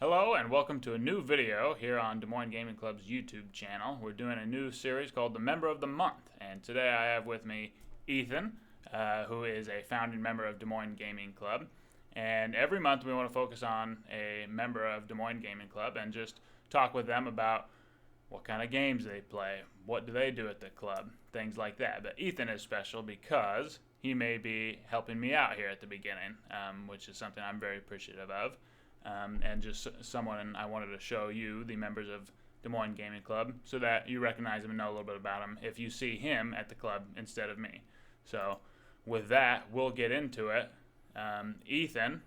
Hello and welcome to a new video here on Des Moines Gaming Club's YouTube channel. We're doing a new series called the Member of the Month, and today I have with me Ethan, who is a founding member of Des Moines Gaming Club. And every month we want to focus on a member of Des Moines Gaming Club and just talk with them about what kind of games they play, what do they do at the club, things like that. But Ethan is special because he may be helping me out here at the beginning, which is something I'm very appreciative of. And just someone I wanted to show you, the members of Des Moines Gaming Club, so that you recognize him and know a little bit about him if you see him at the club instead of me. So with that, we'll get into it. Ethan,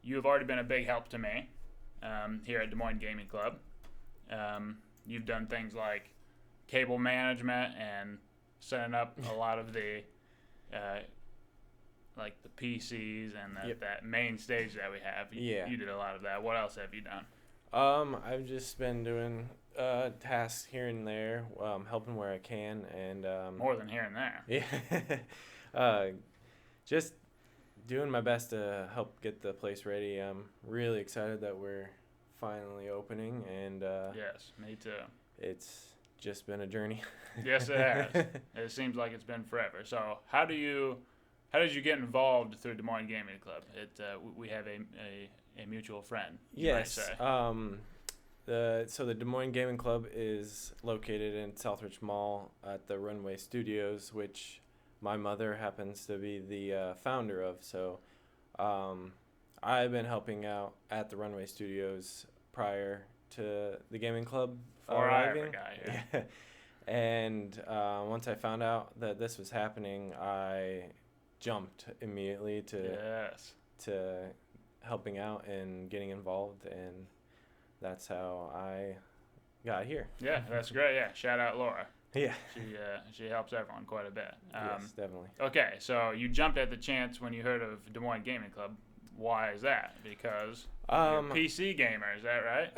you have already been a big help to me here at Des Moines Gaming Club. You've done things like cable management and setting up a lot of the like the PCs and that main stage that we have. You did a lot of that. What else have you done? I've just been doing tasks here and there, helping where I can, and More than here and there. Yeah, just doing my best to help get the place ready. I'm really excited that we're finally opening, and Yes, me too. it's just been a journey. Yes, it has. It seems like it's been forever. So how did you get involved through Des Moines Gaming Club? We have a mutual friend. Yes. So the Des Moines Gaming Club is located in Southridge Mall at the Runway Studios, which my mother happens to be the founder of. So I've been helping out at the Runway Studios prior to the gaming club Before I arriving. ever got here. Yeah. And once I found out that this was happening, I jumped immediately to helping out and getting involved, and that's how I got here. Yeah, that's great. Yeah, shout out Laura. Yeah. She helps everyone quite a bit. Yes, definitely. Okay, so you jumped at the chance when you heard of Des Moines Gaming Club. Why is that? Because you're a PC gamer, is that right?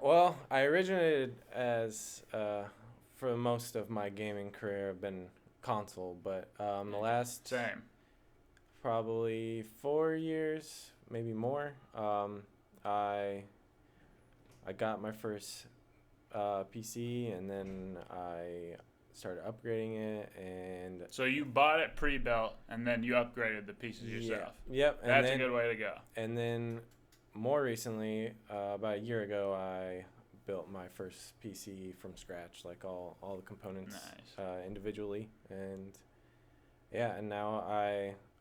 Well, I originated as for most of my gaming career, I've been console, but the last Same. probably 4 years, maybe more. I got my first PC, and then I started upgrading it, and So you bought it pre-built, and then you upgraded the pieces yourself. Yep. That's a good way to go. And then more recently, about a year ago, I built my first PC from scratch, like all the components individually, and and now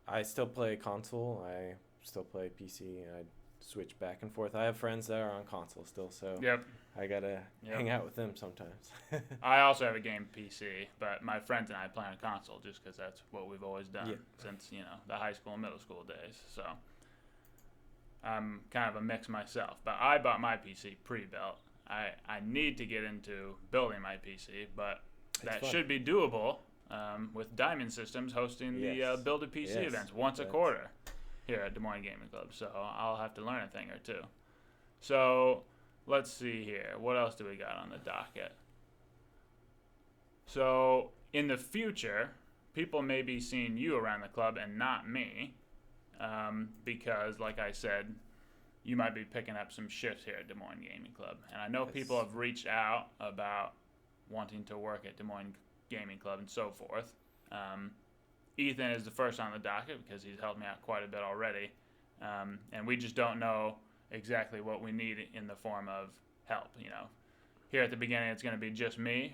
I still play console. I still play PC. I switch back and forth. I have friends that are on console still, so I gotta hang out with them sometimes. I also have a game PC, but my friends and I play on console just because that's what we've always done since the high school and middle school days. So I'm kind of a mix myself, but I bought my PC pre-built. I need to get into building my PC, but that should be doable with Diamond Systems hosting the Build a PC events once a quarter here at Des Moines Gaming Club. So I'll have to learn a thing or two. So let's see here. What else do we got on the docket? So in the future, people may be seeing you around the club and not me because, like I said, you might be picking up some shifts here at Des Moines Gaming Club. And I know people have reached out about wanting to work at Des Moines Gaming Club and so forth. Ethan is the first on the docket because he's helped me out quite a bit already. And we just don't know exactly what we need in the form of help. Here at the beginning, it's going to be just me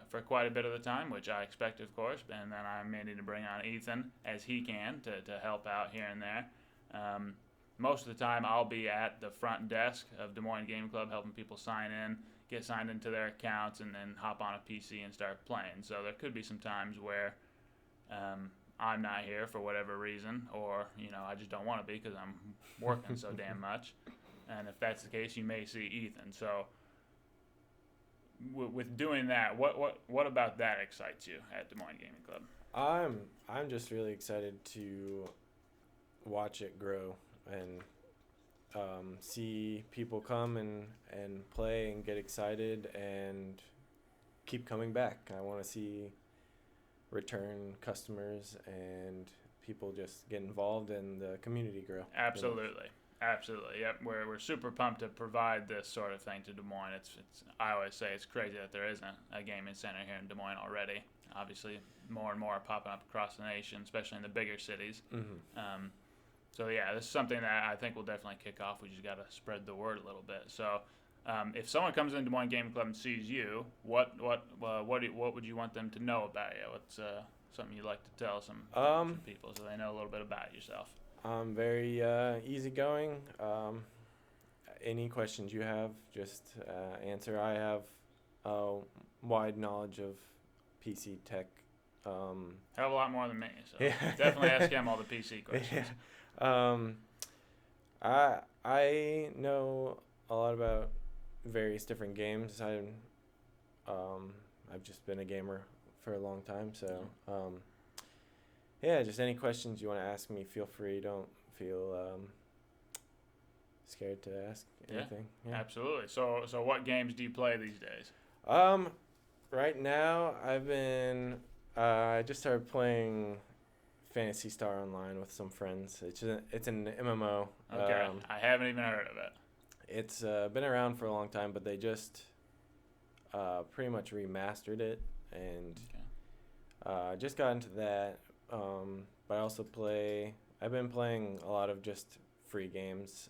for quite a bit of the time, which I expect, of course. And then I may need to bring on Ethan as he can to help out here and there. Most of the time, I'll be at the front desk of Des Moines Gaming Club helping people sign in, get signed into their accounts, and then hop on a PC and start playing. So there could be some times where I'm not here for whatever reason, or I just don't want to be because I'm working so damn much. And if that's the case, you may see Ethan. So with doing that, what about that excites you at Des Moines Gaming Club? I'm just really excited to watch it grow and see people come and play and get excited and keep coming back. I want to see return customers and people just get involved and the community grow. Absolutely. Absolutely. Yep. We're super pumped to provide this sort of thing to Des Moines. I always say it's crazy that there isn't a gaming center here in Des Moines already. Obviously, more and more are popping up across the nation, especially in the bigger cities. Mm-hmm. So yeah, this is something that I think will definitely kick off. We just got to spread the word a little bit. So, if someone comes into Des Moines Gaming Club and sees you, what would you want them to know about you? What's something you'd like to tell some people so they know a little bit about yourself? I'm very easygoing. Any questions you have, just answer. I have a wide knowledge of PC tech. Have a lot more than me, so definitely ask him all the PC questions. I know a lot about various different games. I've just been a gamer for a long time, so just any questions you want to ask me, feel free. Don't feel scared to ask anything. Yeah, absolutely. So what games do you play these days? Right now I've been I just started playing Phantasy Star Online with some friends. It's an MMO. Okay, I haven't even heard of it. It's been around for a long time, but they just pretty much remastered it, and just got into that. But I also I've been playing a lot of just free games,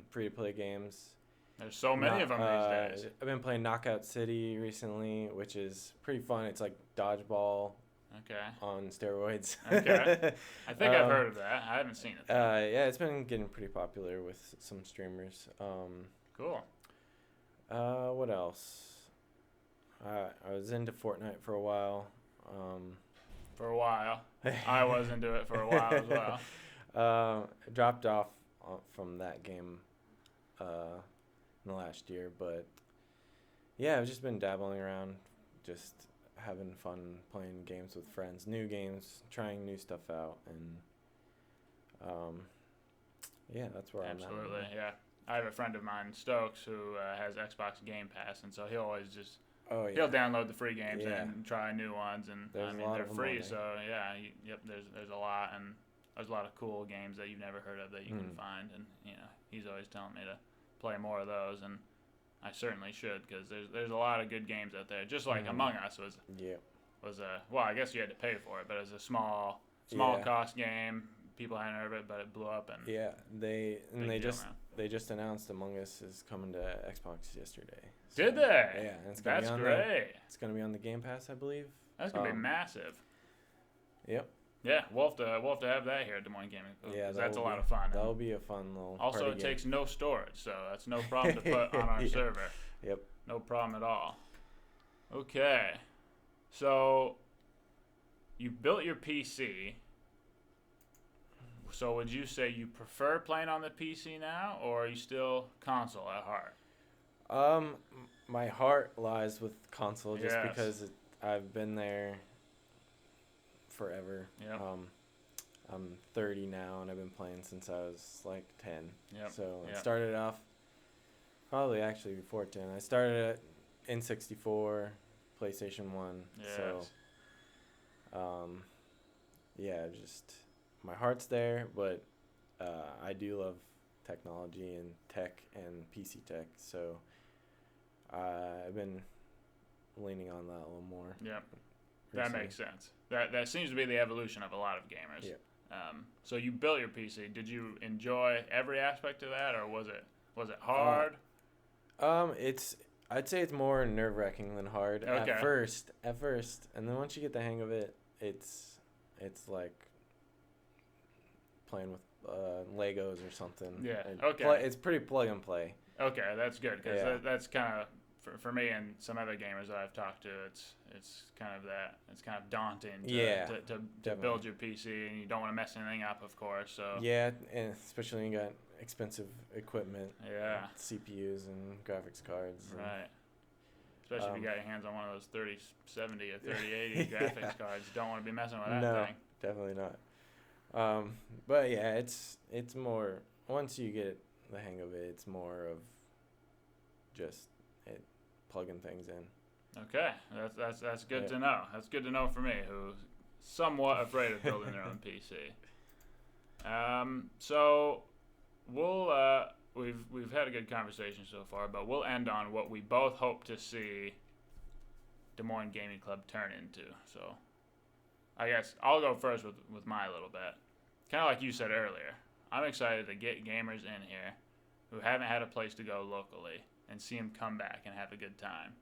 free-to-play games. There's so many of them these days. I've been playing Knockout City recently, which is pretty fun. It's like dodgeball. Okay. On steroids. Okay. I think I've heard of that. I haven't seen it. It's been getting pretty popular with some streamers. Cool. What else? I was into Fortnite for a while. I was into it for a while as well. I dropped off from that game in the last year, but yeah, I've just been dabbling around, just having fun playing games with friends, new games, trying new stuff out, and that's where I'm at. Absolutely, yeah. I have a friend of mine, Stokes, who has Xbox Game Pass, and so he'll always just he'll download the free games and try new ones, and they're free, so there's a lot, and there's a lot of cool games that you've never heard of that you can find, and he's always telling me to play more of those, and I certainly should, because there's a lot of good games out there. Just like Among Us was I guess you had to pay for it, but it was a small cost game. People hadn't heard of it, but it blew up. And they just announced Among Us is coming to Xbox yesterday. So, did they? Yeah, and it's That's great. It's gonna be on the Game Pass, I believe. That's gonna be massive. Yep. Yeah, we'll have to have that here at Des Moines Gaming Club. Yeah, that's a lot of fun. That'll be a fun little. Also, it takes no storage, so that's no problem to put on our server. Yep. No problem at all. Okay, so you built your PC. So would you say you prefer playing on the PC now, or are you still console at heart? My heart lies with console just because I've been there forever. Yep. I'm 30 now, and I've been playing since I was like 10. Yep. So I started off probably actually before 10. I started at N64, PlayStation 1. Yes. So, just my heart's there, but I do love technology and tech and PC tech. So I've been leaning on that a little more. Yep. That makes sense. That seems to be the evolution of a lot of gamers. Yep. So you built your PC. Did you enjoy every aspect of that, or was it hard? I'd say it's more nerve-wracking than hard at first, and then once you get the hang of it, it's like playing with Legos or something. Yeah. It's pretty plug and play. Okay, that's good, because that's kind of for me and some other gamers that I've talked to. It's kind of daunting to build your PC, and you don't want to mess anything up, of course. So and especially when you got expensive equipment. Yeah. CPUs and graphics cards. Right. Especially if you got your hands on one of those 3070 or 3080 graphics cards, you don't want to be messing with that thing. No, definitely not. But yeah, it's more, once you get the hang of it, it's more of just plugging things in. Okay, that's good to know. That's good to know for me, who's somewhat afraid of building their own PC. So we've had a good conversation so far, but we'll end on what we both hope to see Des Moines Gaming Club turn into. So I guess I'll go first with my little bit. Kind of like you said earlier, I'm excited to get gamers in here who haven't had a place to go locally and see them come back and have a good time.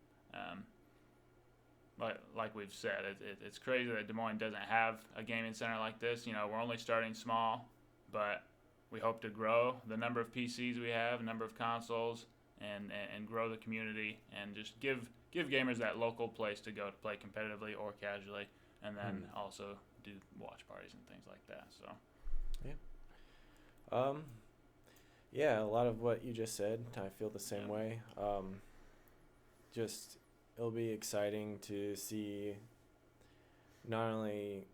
Like we've said, it's crazy that Des Moines doesn't have a gaming center like this. You know, we're only starting small, but we hope to grow the number of PCs we have, number of consoles, and grow the community, and just give gamers that local place to go to play competitively or casually, and then also do watch parties and things like that. So yeah, a lot of what you just said, I feel the same way. Just it'll be exciting to see not only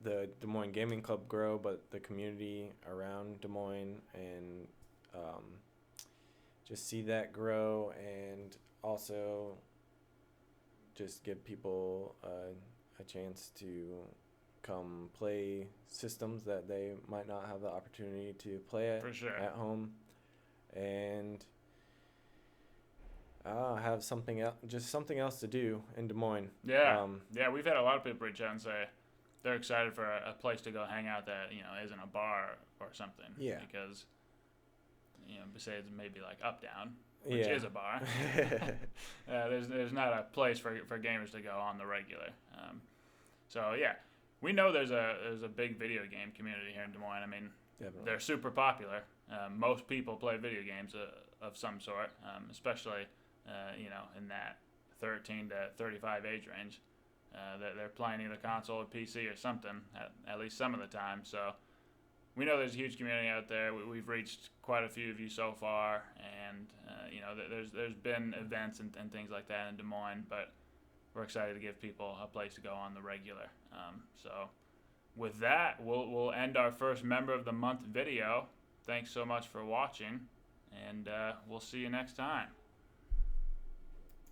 the Des Moines Gaming Club grow, but the community around Des Moines, and just see that grow, and also just give people a chance to come play systems that they might not have the opportunity to play at, for sure, at home, and have something else to do in Des Moines. Yeah, we've had a lot of people reach out and say they're excited for a place to go hang out that, you know, isn't a bar or something. Yeah. Because, you know, besides maybe like Uptown, which is a bar, there's not a place for gamers to go on the regular. So yeah, we know there's a big video game community here in Des Moines. I mean, Definitely. They're super popular. Most people play video games of some sort, especially you know, in that 13 to 35 age range. They're playing either console or PC or something at least some of the time. So we know there's a huge community out there. We've reached quite a few of you so far, and you know, there's been events and things like that in Des Moines, but we're excited to give people a place to go on the regular. So with that, we'll end our first Member of the Month video. Thanks so much for watching, and we'll see you next time.